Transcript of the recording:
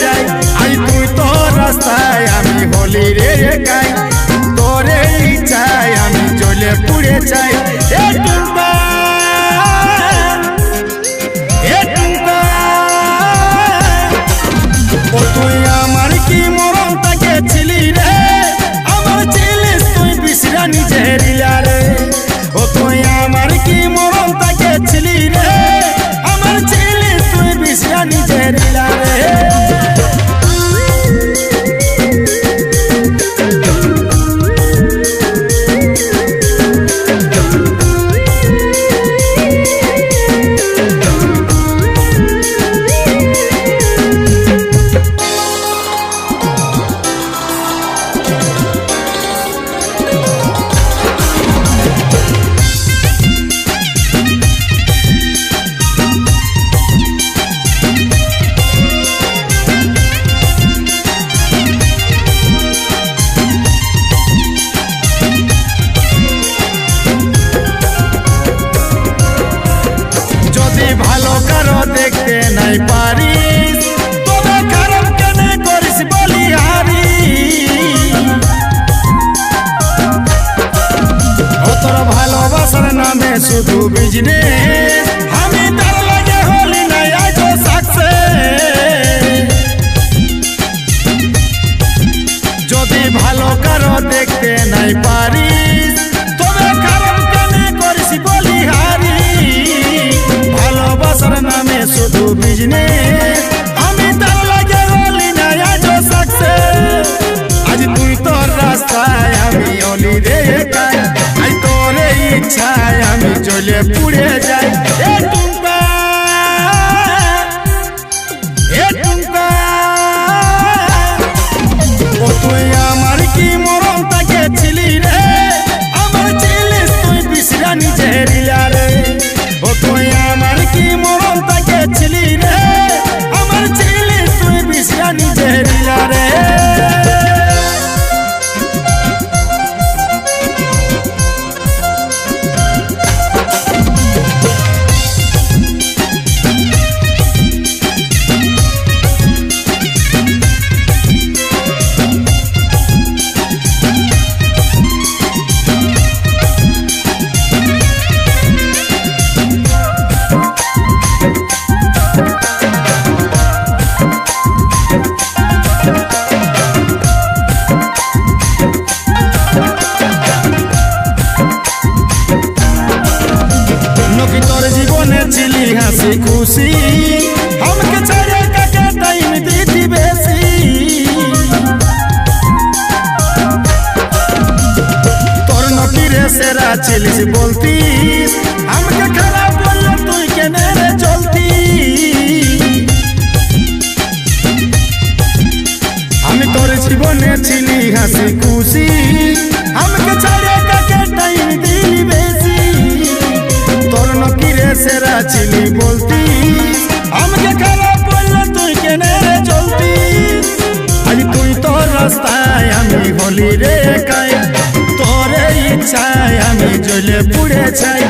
যাই। আই তুই তোর রাস্তায় আমি হলি রে গাই, তোরে ইচ্ছায় আমি জ্বলে পুড়ে যাই। ও তুই আমার কি মরণ তাকে ছিলি রে, আমার ছিলিস তুই বিশরা নিজের রে। ও তুই আমার কি মরণ তাকে ছিলি রে, আমার ছিলিস তুই বিশরা নিজের রে। ভালো কারো দেখতে নাই পারিস, তবে খারাপ কেন করিস বলিহারি। ও তোর ভালোবাসার নামে শুধু বিজনেস, আমি তার লাগে হলি নাই আজ সাকসেস। যদি ভালো কারো দেখতে নাই পারিস, তবে খারাপ কেন করিস বলিহারি। ভালোবাসার নামে শুধু বিজনেস, আমি তার লাগে হলি না আজ সাকসেস। আজ তুই তোর রাস্তায় আমি হলি রে গাই, আজ তোর ইচ্ছায় আমি জ্বলে পুড়ে যাই। ও তুই আমার কি মরণ তাকে ছিলি রে, আমার ছিলিস তুই বিশরা নিজের রে। ও তুই আমার কি মরণ তাকে ছিলি রে, আমার ছিলিস তুই বিশরা নিজের রে। তোর জীবনে ছিলি হাসি খুশি, আমাকে ছেড়ে কাকে টাইম দিতি বেশি। তোর নকিরে সেরা ছিলিস বলতিস, আমাকে খারাপ বললে তুই কেন রে চলতি। আমি তোর জীবনে ছিলি হাসি খুশি, আমাকে ছেড়ে কাকে টাইম দিলি বেশি। তোর নকিরে সেরা ছিলি বলতিস, আমাকে খারাপ বললে তুই কেন রে চলতিস। আজ তুই তোর রাস্তায় আমি হলি রে গাই, তোর ইচ্ছায় আমি জ্বলে পুড়ে যাই।